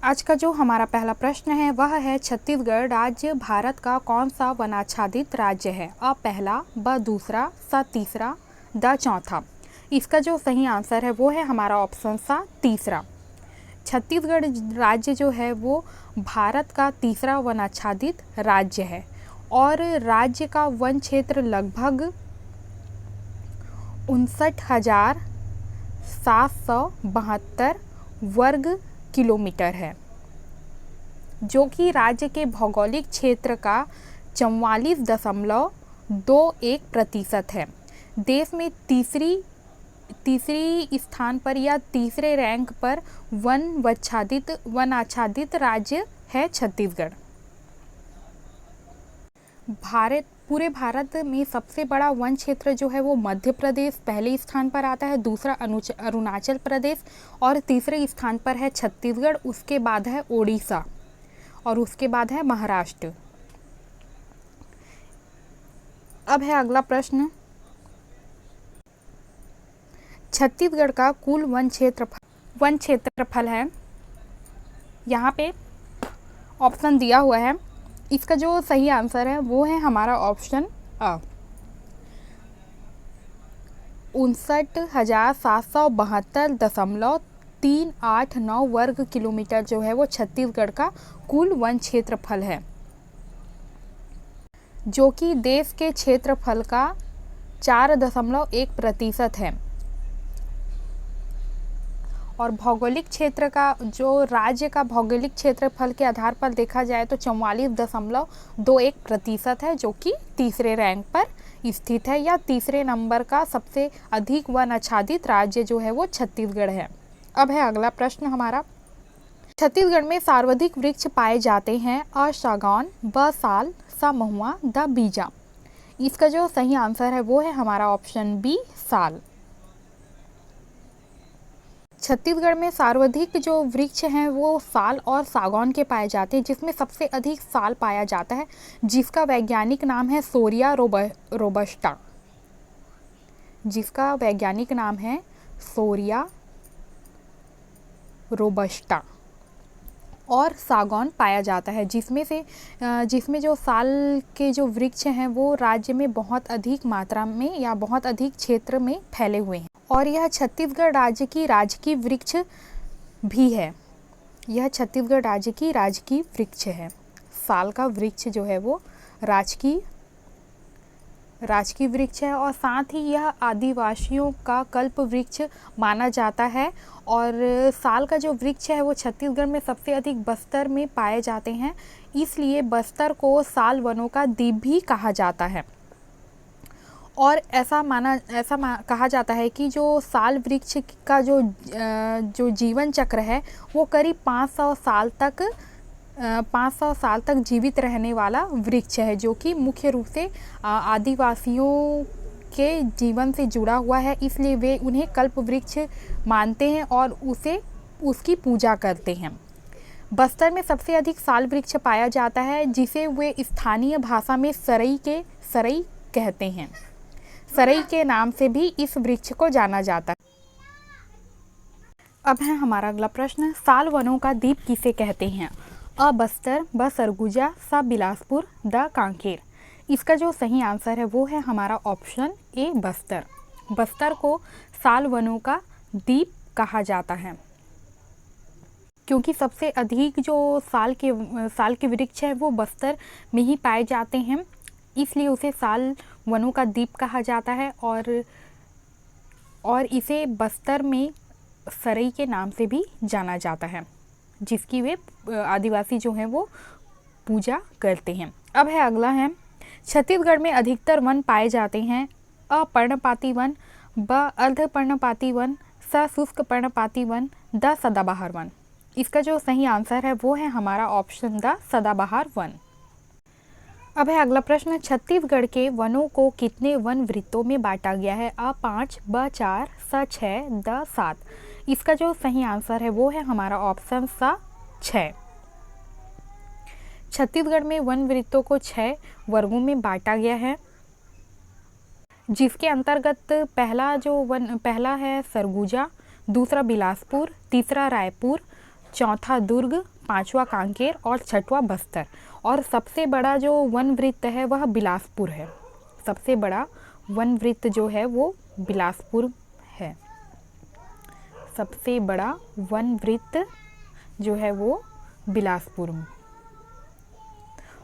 आज का जो हमारा पहला प्रश्न है वह है छत्तीसगढ़ राज्य भारत का कौन सा वनाच्छादित राज्य है? अ पहला, ब दूसरा, स तीसरा, द चौथा। इसका जो सही आंसर है वो है हमारा ऑप्शन सा तीसरा। छत्तीसगढ़ राज्य जो है वो भारत का तीसरा वनाच्छादित राज्य है और राज्य का वन क्षेत्र लगभग 59,772 वर्ग किलोमीटर है, जो कि राज्य के भौगोलिक क्षेत्र का 44.21% है। देश में तीसरी स्थान पर या तीसरे रैंक पर वनाच्छादित राज्य है छत्तीसगढ़। पूरे भारत में सबसे बड़ा वन क्षेत्र जो है वो मध्य प्रदेश पहले स्थान पर आता है, दूसरा अरुणाचल प्रदेश और तीसरे स्थान पर है छत्तीसगढ़। उसके बाद है ओडिशा और उसके बाद है महाराष्ट्र। अब है अगला प्रश्न, छत्तीसगढ़ का कुल वन क्षेत्रफल है। यहाँ पे ऑप्शन दिया हुआ है, इसका जो सही आंसर है वो है हमारा ऑप्शन अ। 59,772.389 वर्ग किलोमीटर जो है वो छत्तीसगढ़ का कुल वन क्षेत्रफल है, जो कि देश के क्षेत्रफल का 4.1% है। और भौगोलिक क्षेत्र का जो राज्य का भौगोलिक क्षेत्रफल के आधार पर देखा जाए तो 44.21% है, जो कि तीसरे रैंक पर स्थित है या तीसरे नंबर का सबसे अधिक वन आच्छादित राज्य जो है वो छत्तीसगढ़ है। अब है अगला प्रश्न हमारा, छत्तीसगढ़ में सर्वाधिक वृक्ष पाए जाते हैं? अ सागौन, ब साल, स महुआ, द बीजा। इसका जो सही आंसर है वो है हमारा ऑप्शन बी साल। छत्तीसगढ़ में सर्वाधिक जो वृक्ष हैं वो साल और सागौन के पाए जाते हैं, जिसमें सबसे अधिक साल पाया जाता है, जिसका वैज्ञानिक नाम है सोरिया रोबस्टा। जिसका वैज्ञानिक नाम है सोरिया रोबस्टा। और सागौन पाया जाता है, जिसमें जो साल के जो वृक्ष हैं वो राज्य में बहुत अधिक मात्रा में या बहुत अधिक क्षेत्र में फैले हुए हैं। और यह छत्तीसगढ़ राज्य की राजकीय वृक्ष भी है। यह छत्तीसगढ़ राज्य की राजकीय वृक्ष है। साल का वृक्ष जो है वो राजकीय वृक्ष है और साथ ही यह आदिवासियों का कल्प वृक्ष माना जाता है। और साल का जो वृक्ष है वो छत्तीसगढ़ में सबसे अधिक बस्तर में पाए जाते हैं, इसलिए बस्तर को साल वनों का द्वीप भी कहा जाता है। और कहा जाता है कि जो साल वृक्ष का जो जीवन चक्र है वो करीब 500 साल तक जीवित रहने वाला वृक्ष है, जो कि मुख्य रूप से आदिवासियों के जीवन से जुड़ा हुआ है, इसलिए वे उन्हें कल्प वृक्ष मानते हैं और उसकी पूजा करते हैं। बस्तर में सबसे अधिक साल वृक्ष पाया जाता है, जिसे वे स्थानीय भाषा में सरई कहते हैं। सरई के नाम से भी इस वृक्ष को जाना जाता है। अब है हमारा अगला प्रश्न, साल वनों का द्वीप किसे कहते हैं? अ बस्तर, ब सरगुजा, स बिलासपुर, द कांकेर। इसका जो सही आंसर है वो है हमारा ऑप्शन ए बस्तर। बस्तर को साल वनों का द्वीप कहा जाता है, क्योंकि सबसे अधिक जो साल के वृक्ष है वो बस्तर में ही पाए जाते हैं, इसलिए उसे साल वनों का द्वीप कहा जाता है। और इसे बस्तर में सरई के नाम से भी जाना जाता है, जिसकी वे आदिवासी जो हैं वो पूजा करते हैं। अब है अगला है, छत्तीसगढ़ में अधिकतर वन पाए जाते हैं? अ पर्णपाती वन, ब अर्धपर्णपाती वन, स शुष्क पर्णपाती वन, द सदाबहार वन। इसका जो सही आंसर है वो है हमारा ऑप्शन द सदाबहार वन। अब है अगला प्रश्न, छत्तीसगढ़ के वनों को कितने वन वृत्तों में बांटा गया है? अ 5, ब 4, स 6, द 7। इसका जो सही आंसर है वो है हमारा ऑप्शन स 6। छत्तीसगढ़ में वन वृत्तों को 6 वर्गों में बांटा गया है, जिसके अंतर्गत पहला है सरगुजा, दूसरा बिलासपुर, तीसरा रायपुर, चौथा दुर्ग, पांचवा कांकेर और छठवा बस्तर। और सबसे बड़ा जो वन वृत्त है वह बिलासपुर है। सबसे बड़ा वन वृत्त जो है वो बिलासपुर है। सबसे बड़ा वन वृत्त जो है वो बिलासपुर में।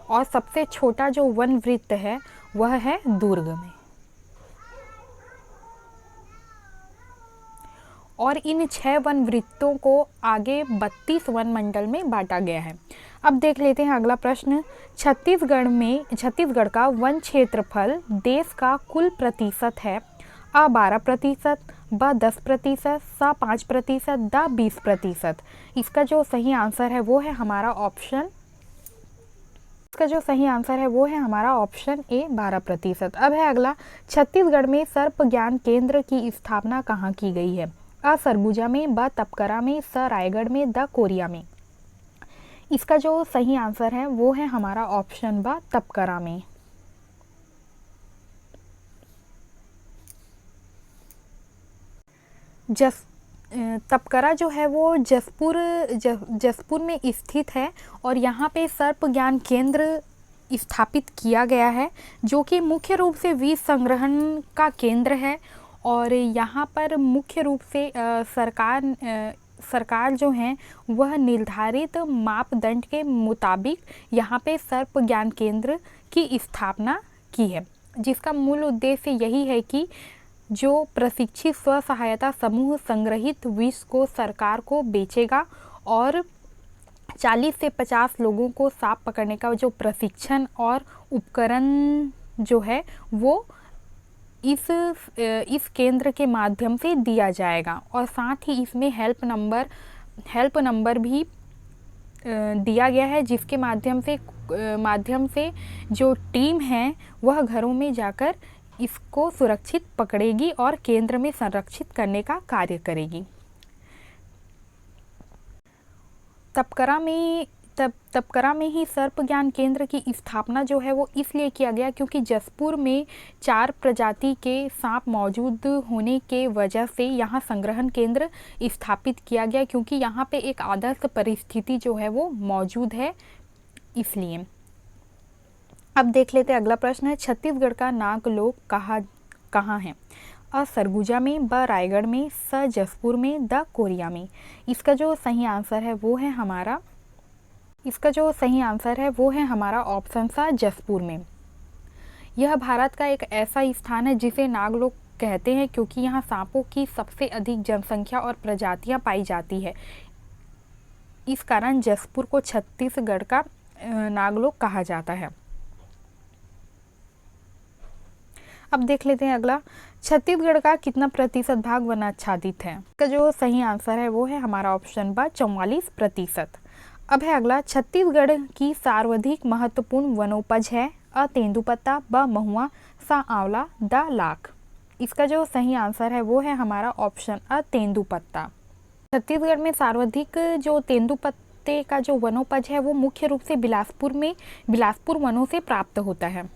और सबसे छोटा जो वन वृत्त है वह है दुर्ग में। और इन 6 वन वृत्तों को आगे 32 वन मंडल में बांटा गया है। अब देख लेते हैं अगला प्रश्न। छत्तीसगढ़ का वन क्षेत्रफल देश का कुल प्रतिशत है। अ 12%, ब 10%, स 5%, द 20%। इसका जो सही आंसर है वो है हमारा ऑप्शन ए 12%। अब है अगला, छत्तीसगढ़ में सर्प ज्ञान केंद्र की स्थापना कहाँ की गई है। अ सरगुजा में, ब तपकरा में, स रायगढ़ में, द कोरिया में। इसका जो सही आंसर है वो है हमारा ऑप्शन ब तपकरा में। तपकरा जो है वो जसपुर में स्थित है और यहाँ पे सर्प ज्ञान केंद्र स्थापित किया गया है, जो कि मुख्य रूप से विष संग्रहण का केंद्र है। और यहाँ पर मुख्य रूप से सरकार जो है वह निर्धारित मापदंड के मुताबिक यहाँ पे सर्प ज्ञान केंद्र की स्थापना की है, जिसका मूल उद्देश्य यही है कि जो प्रशिक्षित स्व सहायता समूह संग्रहित विष को सरकार को बेचेगा और 40 से 50 लोगों को सांप पकड़ने का जो प्रशिक्षण और उपकरण जो है वो इस केंद्र के माध्यम से दिया जाएगा। और साथ ही इसमें हेल्प नंबर भी दिया गया है, जिसके माध्यम से जो टीम है वह घरों में जाकर इसको सुरक्षित पकड़ेगी और केंद्र में संरक्षित करने का कार्य करेगी। तपकरा में ही सर्प ज्ञान केंद्र की स्थापना जो है वो इसलिए किया गया क्योंकि जसपुर में 4 प्रजाति के सांप मौजूद होने के वजह से यहाँ संग्रहण केंद्र स्थापित किया गया, क्योंकि यहाँ पे एक आदर्श परिस्थिति जो है वो मौजूद है, इसलिए। अब देख लेते हैं अगला प्रश्न है, छत्तीसगढ़ का नागलोक कहाँ है। अ सरगुजा में, ब रायगढ़ में, स जसपुर में, द कोरिया में। इसका जो सही आंसर है वो है हमारा ऑप्शन सा जसपुर में। यह भारत का एक ऐसा स्थान है जिसे नागलोक कहते हैं क्योंकि यहाँ सांपों की सबसे अधिक जनसंख्या और प्रजातियाँ पाई जाती है। इस कारण जसपुर को छत्तीसगढ़ का नागलोक कहा जाता है। अब देख लेते हैं अगला, छत्तीसगढ़ का कितना प्रतिशत भाग वनाच्छादित है। इसका जो सही आंसर है वो है हमारा ऑप्शन ब 44%। अब है अगला, छत्तीसगढ़ की सर्वाधिक महत्वपूर्ण वनोपज है। अ तेंदुपत्ता, ब महुआ, स आंवला, द लाख। इसका जो सही आंसर है वो है हमारा ऑप्शन अ तेंदुपत्ता। छत्तीसगढ़ में सर्वाधिक जो तेंदुपत्ते का जो वनोपज है वो मुख्य रूप से बिलासपुर वनों से प्राप्त होता है।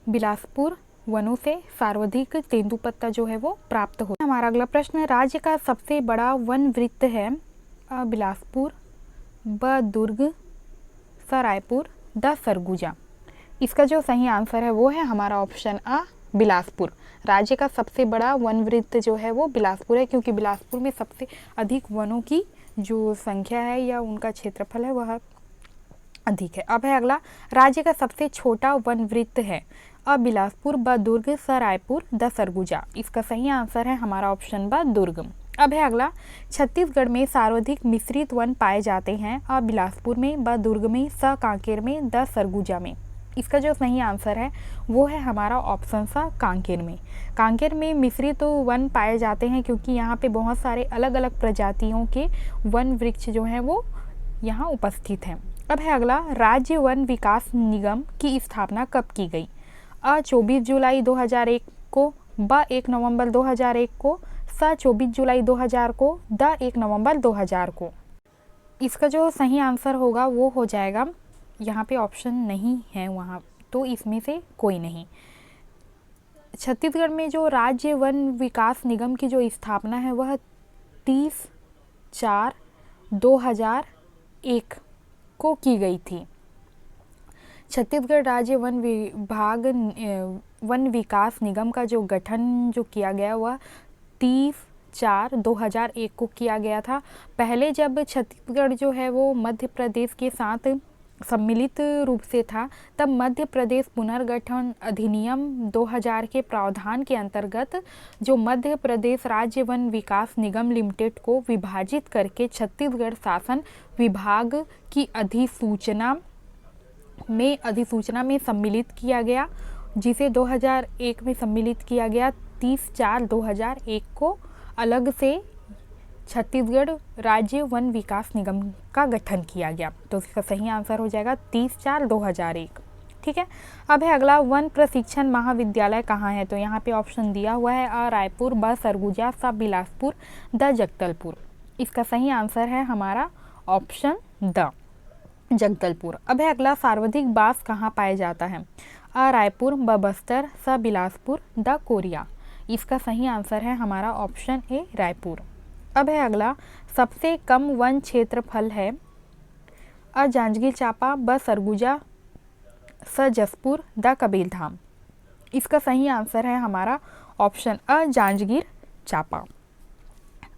बिलासपुर वनों से सर्वाधिक तेंदुपत्ता जो है वो प्राप्त होता है। हमारा अगला प्रश्न है, राज्य का सबसे बड़ा वन वृत्त है। अ बिलासपुर, ब दुर्ग, स रायपुर, द सरगुजा। इसका जो सही आंसर है वो है हमारा ऑप्शन अ बिलासपुर। राज्य का सबसे बड़ा वन वृत्त जो है वो बिलासपुर है, क्योंकि बिलासपुर में सबसे अधिक वनों की जो संख्या है या उनका क्षेत्रफल है वह अधिक है। अब है अगला, राज्य का सबसे छोटा वन वृत्त है। अ बिलासपुर, ब दुर्ग, स रायपुर, द सरगुजा। इसका सही आंसर है हमारा ऑप्शन ब दुर्ग। अब है अगला, छत्तीसगढ़ में सर्वाधिक मिश्रित वन पाए जाते हैं। अ बिलासपुर में, ब दुर्ग में, स कांकेर में, द सरगुजा में। इसका जो सही आंसर है वो है हमारा ऑप्शन सा कांकेर में। कांकेर में मिश्रित वन पाए जाते हैं क्योंकि यहाँ पे बहुत सारे अलग अलग प्रजातियों के वन वृक्ष जो हैं वो यहाँ उपस्थित हैं। अब है अगला, राज्य वन विकास निगम की स्थापना कब की गई। अ 24 जुलाई 2001 को, ब 1 नवंबर 2001 को, स 24 जुलाई 2000 को, द 1 नवंबर 2000 को। इसका जो सही आंसर होगा वो हो जाएगा, यहाँ पे ऑप्शन नहीं है वहाँ, तो इसमें से कोई नहीं। छत्तीसगढ़ में जो राज्य वन विकास निगम की जो स्थापना है वह 30 30/4/2001 को की गई थी। छत्तीसगढ़ राज्य वन विकास निगम का जो गठन जो किया गया वह 30/4/2001 को किया गया था। पहले जब छत्तीसगढ़ जो है वो मध्य प्रदेश के साथ सम्मिलित रूप से था, तब मध्य प्रदेश पुनर्गठन अधिनियम 2000 के प्रावधान के अंतर्गत जो मध्य प्रदेश राज्य वन विकास निगम लिमिटेड को विभाजित करके छत्तीसगढ़ शासन विभाग की अधिसूचना में सम्मिलित किया गया, जिसे 2001 में सम्मिलित किया गया। 30/4/2001 को अलग से छत्तीसगढ़ राज्य वन विकास निगम का गठन किया गया। तो इसका सही आंसर हो जाएगा 30/4/2001। ठीक है। अब है अगला, वन प्रशिक्षण महाविद्यालय कहाँ है? तो यहाँ पे ऑप्शन दिया हुआ है अ रायपुर, ब सरगुजा, स बिलासपुर, द जगदलपुर। इसका सही आंसर है हमारा ऑप्शन द जगदलपुर। अब है अगला, सर्वाधिक बांस कहाँ पाया जाता है? अ रायपुर, ब बस्तर, स बिलासपुर, द कोरिया। इसका सही आंसर है हमारा ऑप्शन ए रायपुर। अब है अगला, सबसे कम वन क्षेत्रफल है? अ जांजगीर चांपा, ब सरगुजा, स जसपुर, द कबीरधाम। इसका सही आंसर है हमारा ऑप्शन अ जांजगीर चांपा।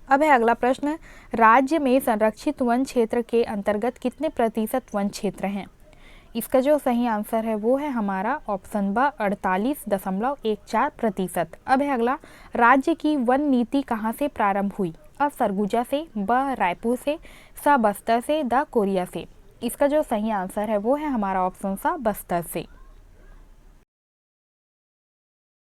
अब है अगला प्रश्न, राज्य में संरक्षित वन क्षेत्र के अंतर्गत कितने प्रतिशत वन क्षेत्र हैं? इसका जो सही आंसर है वो है हमारा ऑप्शन ब 48.14%। अब है अगला, राज्य की वन नीति कहाँ से प्रारंभ हुई? अ सरगुजा से, ब रायपुर से, स बस्तर से, द कोरिया से। इसका जो सही आंसर है वो है हमारा ऑप्शन सा बस्तर से।